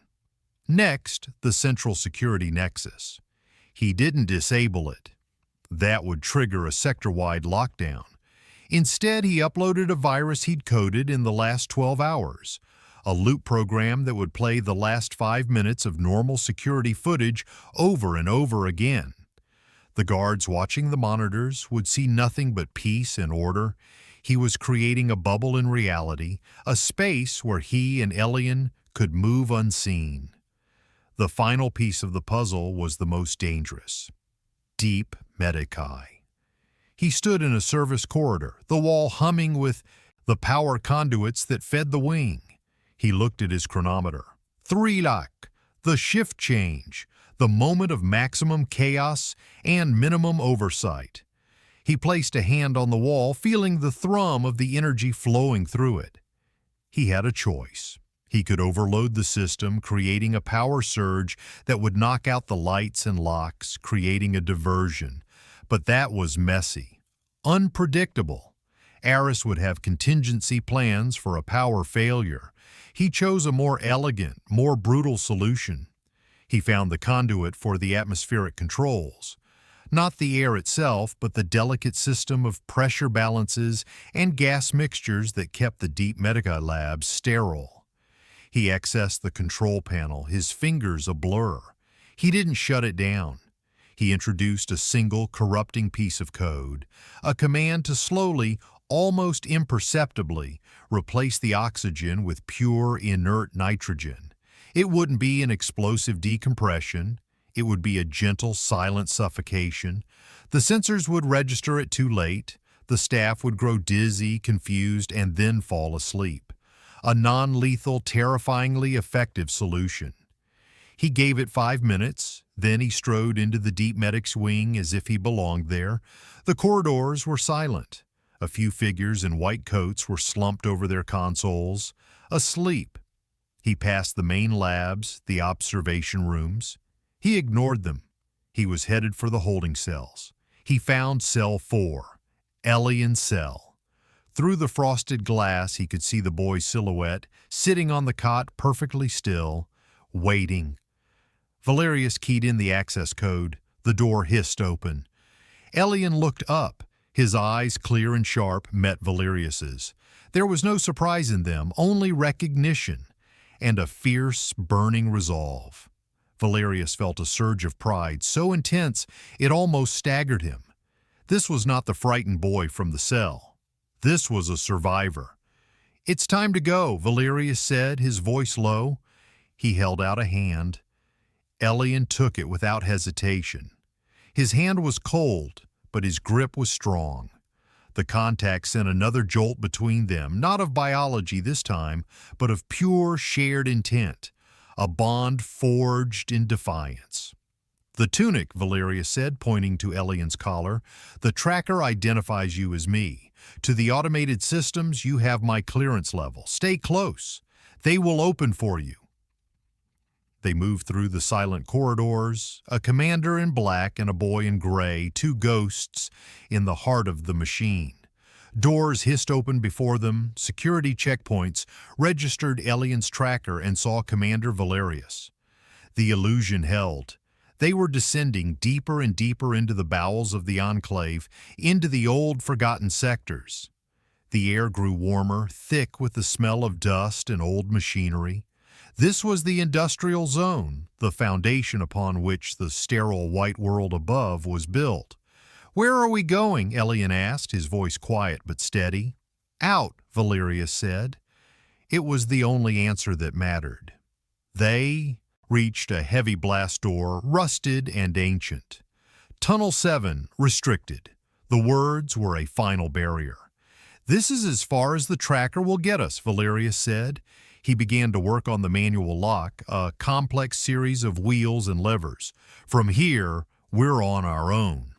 Next, the central security nexus. He didn't disable it. That would trigger a sector-wide lockdown. Instead, he uploaded a virus he'd coded in the last 12 hours, a loop program that would play the last 5 minutes of normal security footage over and over again. The guards watching the monitors would see nothing but peace and order. He was creating a bubble in reality, a space where he and Elian could move unseen. The final piece of the puzzle was the most dangerous. Deep Medicae. He stood in a service corridor, the wall humming with the power conduits that fed the wing. He looked at his chronometer. 3 lakh, the shift change, the moment of maximum chaos and minimum oversight. He placed a hand on the wall, feeling the thrum of the energy flowing through it. He had a choice. He could overload the system, creating a power surge that would knock out the lights and locks, creating a diversion. But that was messy, unpredictable. Aris would have contingency plans for a power failure. He chose a more elegant, more brutal solution. He found the conduit for the atmospheric controls. Not the air itself, but the delicate system of pressure balances and gas mixtures that kept the Deep Medica labs sterile. He accessed the control panel, his fingers a blur. He didn't shut it down. He introduced a single corrupting piece of code, a command to slowly, almost imperceptibly, replace the oxygen with pure, inert nitrogen. It wouldn't be an explosive decompression. It would be a gentle, silent suffocation. The sensors would register it too late. The staff would grow dizzy, confused, and then fall asleep. A non-lethal, terrifyingly effective solution. He gave it 5 minutes, then he strode into the Deep Medic's wing as if he belonged there. The corridors were silent. A few figures in white coats were slumped over their consoles, asleep. He passed the main labs, the observation rooms. He ignored them. He was headed for the holding cells. He found cell 4, Elian's cell. Through the frosted glass, he could see the boy's silhouette, sitting on the cot perfectly still, waiting. Valerius keyed in the access code. The door hissed open. Elian looked up. His eyes, clear and sharp, met Valerius's. There was no surprise in them, only recognition and a fierce, burning resolve. Valerius felt a surge of pride so intense it almost staggered him. This was not the frightened boy from the cell. This was a survivor. "It's time to go," Valerius said, his voice low. He held out a hand. Elian took it without hesitation. His hand was cold, but his grip was strong. The contact sent another jolt between them, not of biology this time, but of pure shared intent, a bond forged in defiance. "The tunic," Valerius said, pointing to Elian's collar. "The tracker identifies you as me. To the automated systems, you have my clearance level. Stay close. They will open for you." They moved through the silent corridors, a commander in black and a boy in gray, two ghosts in the heart of the machine. Doors hissed open before them, security checkpoints registered Elian's tracker and saw Commander Valerius. The illusion held. They were descending deeper and deeper into the bowels of the Enclave, into the old forgotten sectors. The air grew warmer, thick with the smell of dust and old machinery. This was the industrial zone, the foundation upon which the sterile white world above was built. "Where are we going?" Elian asked, his voice quiet but steady. "Out," Valerius said. It was the only answer that mattered. They reached a heavy blast door, rusted and ancient. "Tunnel 7, restricted." The words were a final barrier. "This is as far as the tracker will get us," Valerius said. He began to work on the manual lock, a complex series of wheels and levers. "From here, we're on our own."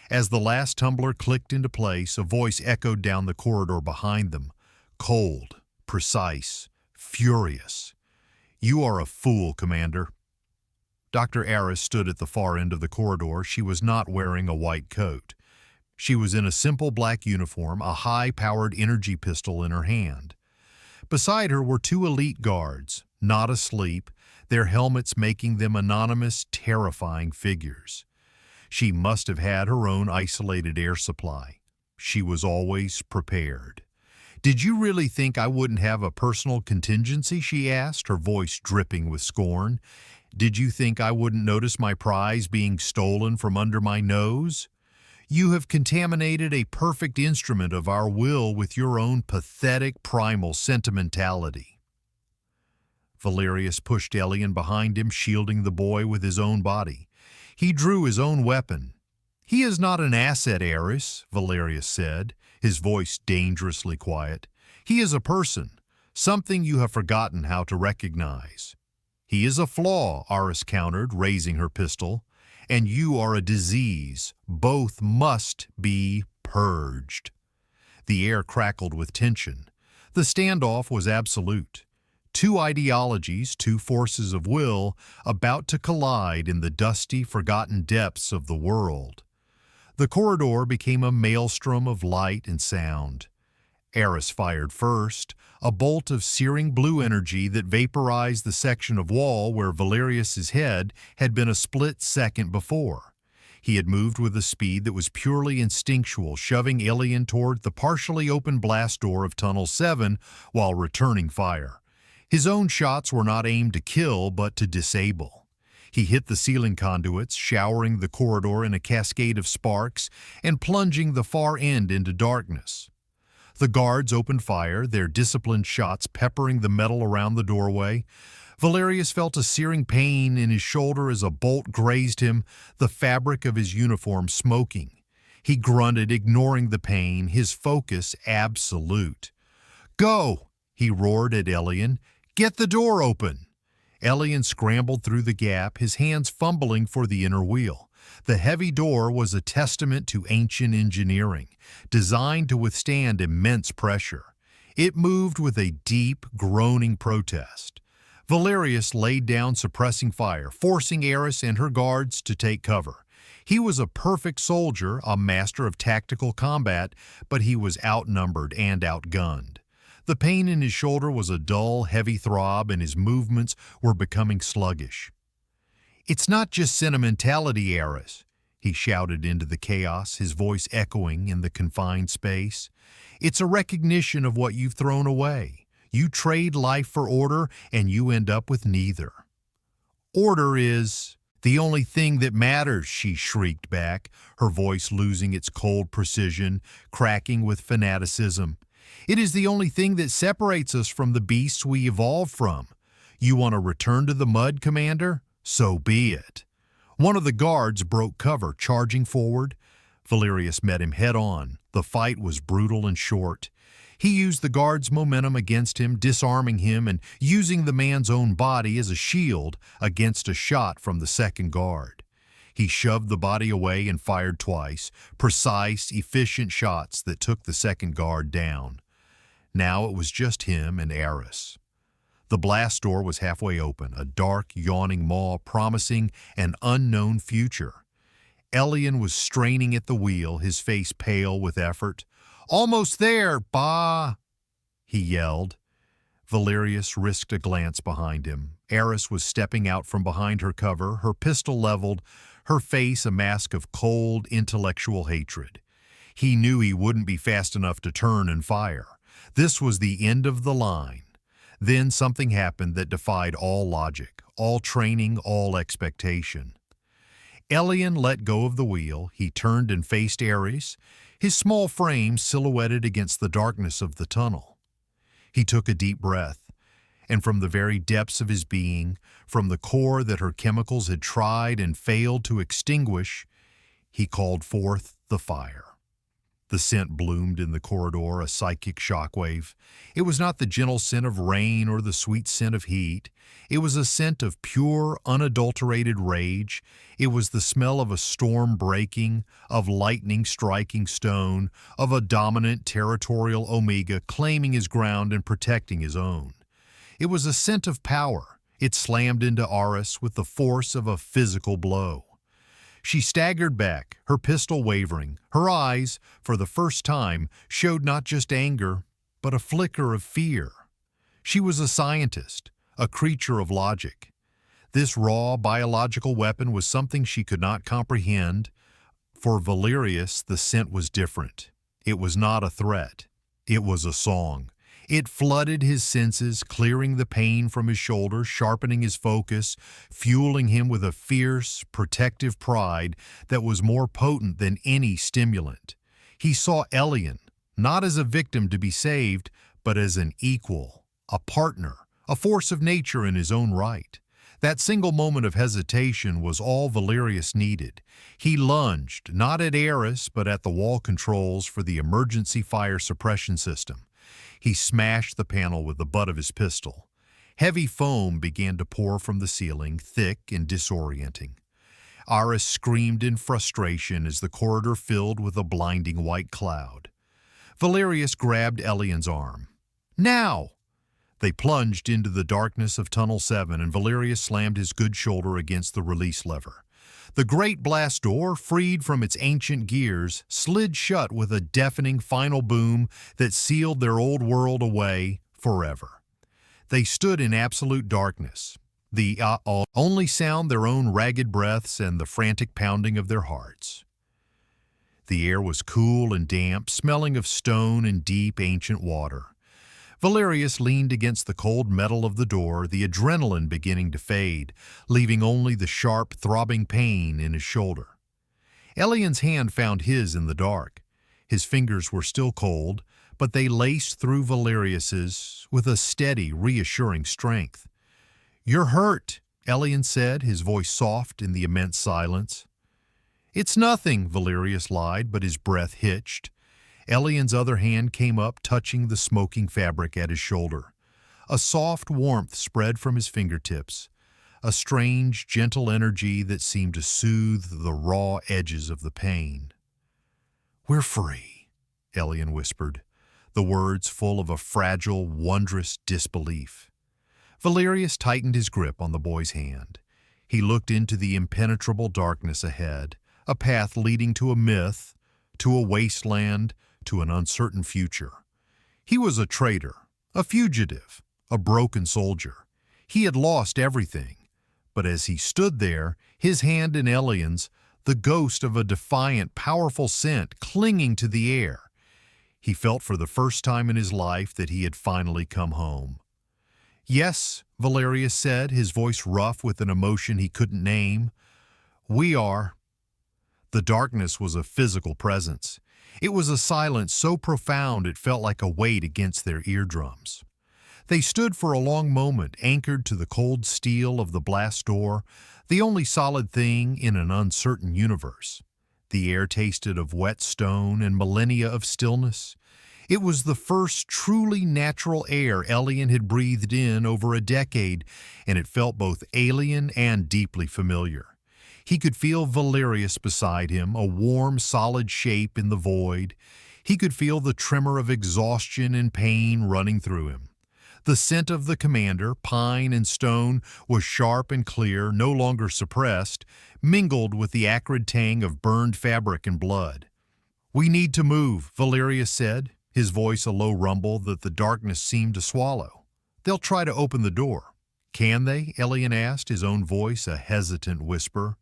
As the last tumbler clicked into place, a voice echoed down the corridor behind them, cold, precise, furious. "You are a fool, Commander." Dr. Aris stood at the far end of the corridor. She was not wearing a white coat. She was in a simple black uniform, a high-powered energy pistol in her hand. Beside her were two elite guards, not asleep, their helmets making them anonymous, terrifying figures. She must have had her own isolated air supply. She was always prepared. "Did you really think I wouldn't have a personal contingency?" she asked, her voice dripping with scorn. "Did you think I wouldn't notice my prize being stolen from under my nose? You have contaminated a perfect instrument of our will with your own pathetic primal sentimentality." Valerius pushed Elian behind him, shielding the boy with his own body. He drew his own weapon. "He is not an asset, Aris," Valerius said, his voice dangerously quiet. "He is a person, something you have forgotten how to recognize." "He is a flaw," Aris countered, raising her pistol. "And you are a disease. Both must be purged." The air crackled with tension. The standoff was absolute. Two ideologies, two forces of will, about to collide in the dusty, forgotten depths of the world. The corridor became a maelstrom of light and sound. Aris fired first, a bolt of searing blue energy that vaporized the section of wall where Valerius's head had been a split second before. He had moved with a speed that was purely instinctual, shoving Elian toward the partially open blast door of Tunnel 7 while returning fire. His own shots were not aimed to kill, but to disable. He hit the ceiling conduits, showering the corridor in a cascade of sparks and plunging the far end into darkness. The guards opened fire, their disciplined shots peppering the metal around the doorway. Valerius felt a searing pain in his shoulder as a bolt grazed him, the fabric of his uniform smoking. He grunted, ignoring the pain, his focus absolute. "Go!" he roared at Elian. "Get the door open!" Elian scrambled through the gap, his hands fumbling for the inner wheel. The heavy door was a testament to ancient engineering, designed to withstand immense pressure. It moved with a deep, groaning protest. Valerius laid down suppressing fire, forcing Aris and her guards to take cover. He was a perfect soldier, a master of tactical combat, but he was outnumbered and outgunned. The pain in his shoulder was a dull, heavy throb, and his movements were becoming sluggish. "It's not just sentimentality, Aris." he shouted into the chaos, his voice echoing in the confined space. It's a recognition of what you've thrown away. You trade life for order, and you end up with neither. Order is the only thing that matters, she shrieked back, her voice losing its cold precision, cracking with fanaticism. It is the only thing that separates us from the beasts we evolved from. You want to return to the mud, Commander? So be it. One of the guards broke cover, charging forward. Valerius met him head-on. The fight was brutal and short. He used the guard's momentum against him, disarming him and using the man's own body as a shield against a shot from the second guard. He shoved the body away and fired twice, precise, efficient shots that took the second guard down. Now it was just him and Eris. The blast door was halfway open, a dark, yawning maw promising an unknown future. Elian was straining at the wheel, his face pale with effort. "Almost there, Bah!" he yelled. Valerius risked a glance behind him. Eris was stepping out from behind her cover, her pistol leveled, her face a mask of cold, intellectual hatred. He knew he wouldn't be fast enough to turn and fire. This was the end of the line. Then something happened that defied all logic, all training, all expectation. Elian let go of the wheel. He turned and faced Ares, his small frame silhouetted against the darkness of the tunnel. He took a deep breath, and from the very depths of his being, from the core that her chemicals had tried and failed to extinguish, he called forth the fire. The scent bloomed in the corridor, a psychic shockwave. It was not the gentle scent of rain or the sweet scent of heat. It was a scent of pure, unadulterated rage. It was the smell of a storm breaking, of lightning striking stone, of a dominant territorial Omega claiming his ground and protecting his own. It was a scent of power. It slammed into Aris with the force of a physical blow. She staggered back, her pistol wavering. Her eyes, for the first time, showed not just anger, but a flicker of fear. She was a scientist, a creature of logic. This raw biological weapon was something she could not comprehend. For Valerius, the scent was different. It was not a threat. It was a song. It flooded his senses, clearing the pain from his shoulders, sharpening his focus, fueling him with a fierce, protective pride that was more potent than any stimulant. He saw Elian, not as a victim to be saved, but as an equal, a partner, a force of nature in his own right. That single moment of hesitation was all Valerius needed. He lunged, not at Eris, but at the wall controls for the emergency fire suppression system. He smashed the panel with the butt of his pistol. Heavy foam began to pour from the ceiling, thick and disorienting. Aris screamed in frustration as the corridor filled with a blinding white cloud. Valerius grabbed Elian's arm. "Now!" They plunged into the darkness of Tunnel 7, and Valerius slammed his good shoulder against the release lever. The great blast door, freed from its ancient gears, slid shut with a deafening final boom that sealed their old world away forever. They stood in absolute darkness, the only sound their own ragged breaths and the frantic pounding of their hearts. The air was cool and damp, smelling of stone and deep ancient water. Valerius leaned against the cold metal of the door, the adrenaline beginning to fade, leaving only the sharp, throbbing pain in his shoulder. Elian's hand found his in the dark. His fingers were still cold, but they laced through Valerius's with a steady, reassuring strength. "You're hurt," Elian said, his voice soft in the immense silence. "It's nothing," Valerius lied, but his breath hitched. Elian's other hand came up, touching the smoking fabric at his shoulder. A soft warmth spread from his fingertips, a strange, gentle energy that seemed to soothe the raw edges of the pain. "We're free," Elian whispered, the words full of a fragile, wondrous disbelief. Valerius tightened his grip on the boy's hand. He looked into the impenetrable darkness ahead, a path leading to a myth, to a wasteland, to an uncertain future. He was a traitor, a fugitive, a broken soldier. He had lost everything, but as he stood there, his hand in Elian's, the ghost of a defiant, powerful scent clinging to the air. He felt for the first time in his life that he had finally come home. "Yes," Valerius said, his voice rough with an emotion he couldn't name. "We are." The darkness was a physical presence. It was a silence so profound it felt like a weight against their eardrums. They stood for a long moment, anchored to the cold steel of the blast door, the only solid thing in an uncertain universe. The air tasted of wet stone and millennia of stillness. It was the first truly natural air Elian had breathed in over a decade, and it felt both alien and deeply familiar. He could feel Valerius beside him, a warm, solid shape in the void. He could feel the tremor of exhaustion and pain running through him. The scent of the commander, pine and stone, was sharp and clear, no longer suppressed, mingled with the acrid tang of burned fabric and blood. "We need to move," Valerius said, his voice a low rumble that the darkness seemed to swallow. "They'll try to open the door." "Can they?" Elian asked, his own voice a hesitant whisper.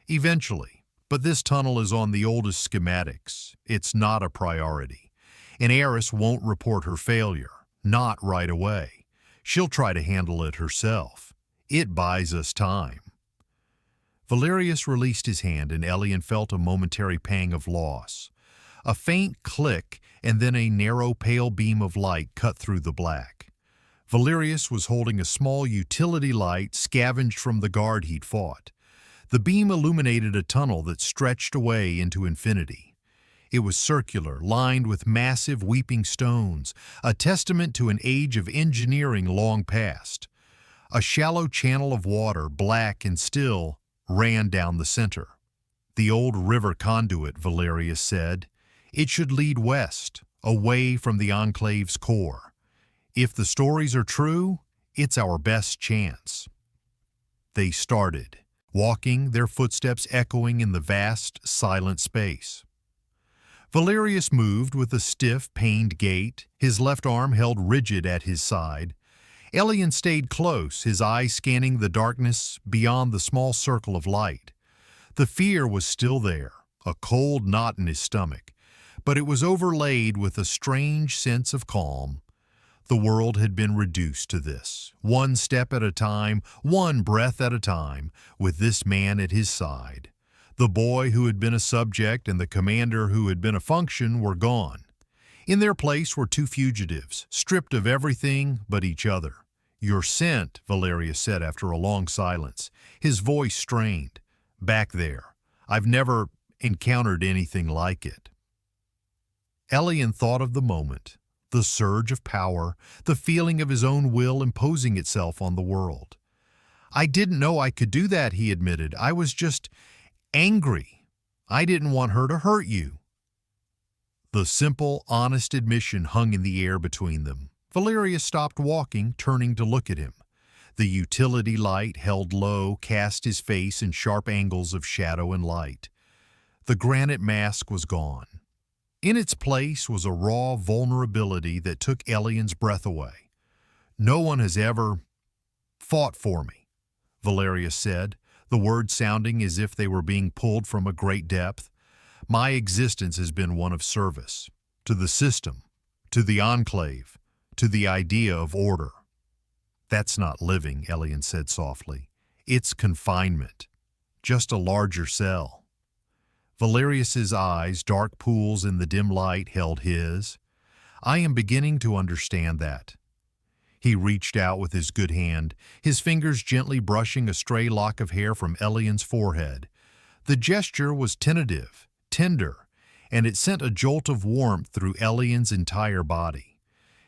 "Eventually, but this tunnel is on the oldest schematics. It's not a priority. An heiress won't report her failure. Not right away. She'll try to handle it herself. It buys us time." Valerius released his hand and Elian felt a momentary pang of loss. A faint click and then a narrow pale beam of light cut through the black. Valerius was holding a small utility light scavenged from the guard he'd fought. The beam illuminated a tunnel that stretched away into infinity. It was circular, lined with massive weeping stones, a testament to an age of engineering long past. A shallow channel of water, black and still, ran down the center. "The old river conduit," Valerius said. "It should lead west, away from the Enclave's core. If the stories are true, it's our best chance." They started, walking, their footsteps echoing in the vast, silent space. Valerius moved with a stiff, pained gait, his left arm held rigid at his side. Elian stayed close, his eyes scanning the darkness beyond the small circle of light. The fear was still there, a cold knot in his stomach, but it was overlaid with a strange sense of calm. The world had been reduced to this, one step at a time, one breath at a time, with this man at his side. The boy who had been a subject and the commander who had been a function were gone. In their place were two fugitives, stripped of everything but each other. "Your scent," Valerius said after a long silence, his voice strained. "Back there. I've never encountered anything like it." Elian thought of the moment, the surge of power, the feeling of his own will imposing itself on the world. "I didn't know I could do that," he admitted. "I was just angry. I didn't want her to hurt you." The simple, honest admission hung in the air between them. Valerius stopped walking, turning to look at him. The utility light, held low, cast his face in sharp angles of shadow and light. The granite mask was gone. In its place was a raw vulnerability that took Elian's breath away. "No one has ever fought for me," Valerius said, the words sounding as if they were being pulled from a great depth. "My existence has been one of service, to the system, to the Enclave, to the idea of order." "That's not living," Elian said softly. "It's confinement, just a larger cell." Valerius's eyes, dark pools in the dim light, held his. "I am beginning to understand that." He reached out with his good hand, his fingers gently brushing a stray lock of hair from Elian's forehead. The gesture was tentative, tender, and it sent a jolt of warmth through Elian's entire body.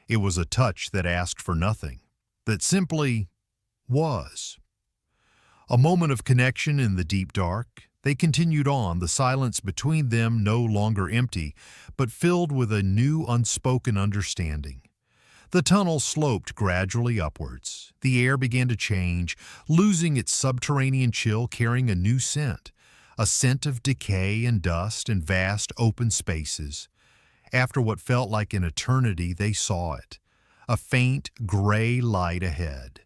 It was a touch that asked for nothing, that simply was. A moment of connection in the deep dark. They continued on, the silence between them no longer empty, but filled with a new unspoken understanding. The tunnel sloped gradually upwards. The air began to change, losing its subterranean chill, carrying a new scent, a scent of decay and dust and vast open spaces. After what felt like an eternity, they saw it, a faint gray light ahead.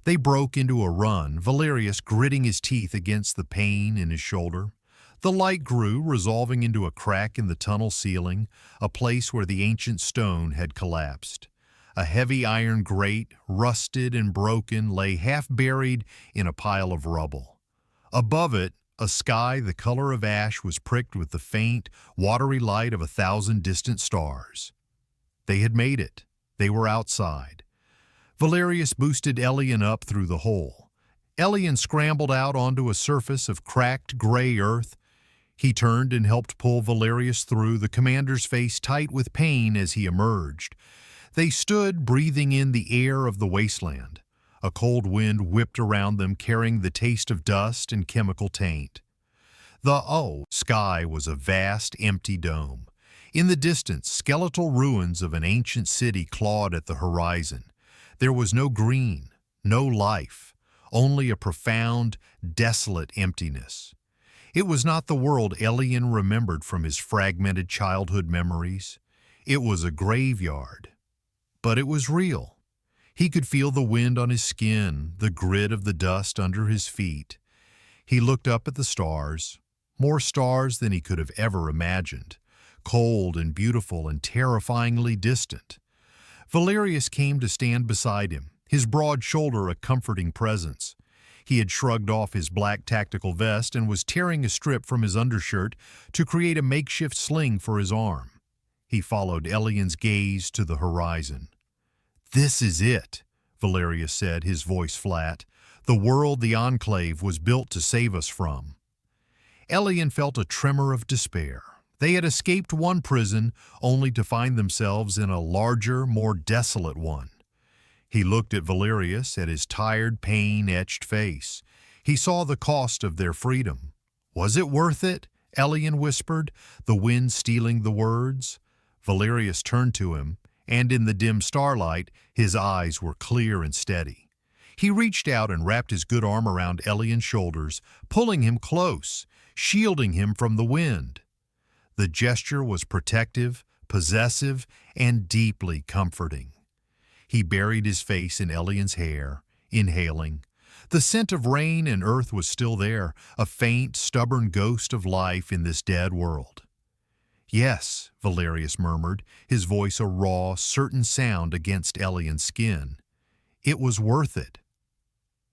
They broke into a run, Valerius gritting his teeth against the pain in his shoulder. The light grew, resolving into a crack in the tunnel ceiling, a place where the ancient stone had collapsed. A heavy iron grate, rusted and broken, lay half buried in a pile of rubble. Above it, a sky the color of ash was pricked with the faint, watery light of 1,000 distant stars. They had made it. They were outside. Valerius boosted Elian up through the hole. Elian scrambled out onto a surface of cracked gray earth. He turned and helped pull Valerius through, the commander's face tight with pain as he emerged. They stood, breathing in the air of the wasteland. A cold wind whipped around them, carrying the taste of dust and chemical taint. The sky was a vast, empty dome. In the distance, skeletal ruins of an ancient city clawed at the horizon. There was no green, no life, only a profound, desolate emptiness. It was not the world Elian remembered from his fragmented childhood memories. It was a graveyard. But it was real. He could feel the wind on his skin, the grit of the dust under his feet. He looked up at the stars, more stars than he could have ever imagined, cold and beautiful and terrifyingly distant. Valerius came to stand beside him, his broad shoulder a comforting presence. He had shrugged off his black tactical vest and was tearing a strip from his undershirt to create a makeshift sling for his arm. He followed Elian's gaze to the horizon. "This is it," Valerius said, his voice flat. "The world the Enclave was built to save us from." Elian felt a tremor of despair. They had escaped one prison only to find themselves in a larger, more desolate one. He looked at Valerius, at his tired, pain-etched face. He saw the cost of their freedom. "Was it worth it?" Elian whispered, the wind stealing the words. Valerius turned to him, and in the dim starlight, his eyes were clear and steady. He reached out and wrapped his good arm around Elian's shoulders, pulling him close, shielding him from the wind. The gesture was protective, possessive, and deeply comforting. He buried his face in Elian's hair, inhaling. The scent of rain and earth was still there, a faint, stubborn ghost of life in this dead world. "Yes," Valerius murmured, his voice a raw, certain sound against Elian's skin. "It was worth it."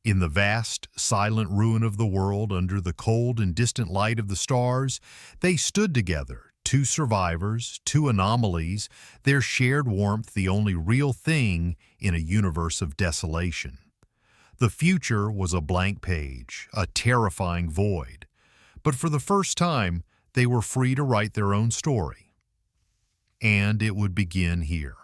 In the vast, silent ruin of the world, under the cold and distant light of the stars, they stood together, two survivors, two anomalies, their shared warmth the only real thing in a universe of desolation. The future was a blank page, a terrifying void. But for the first time, they were free to write their own story. And it would begin here.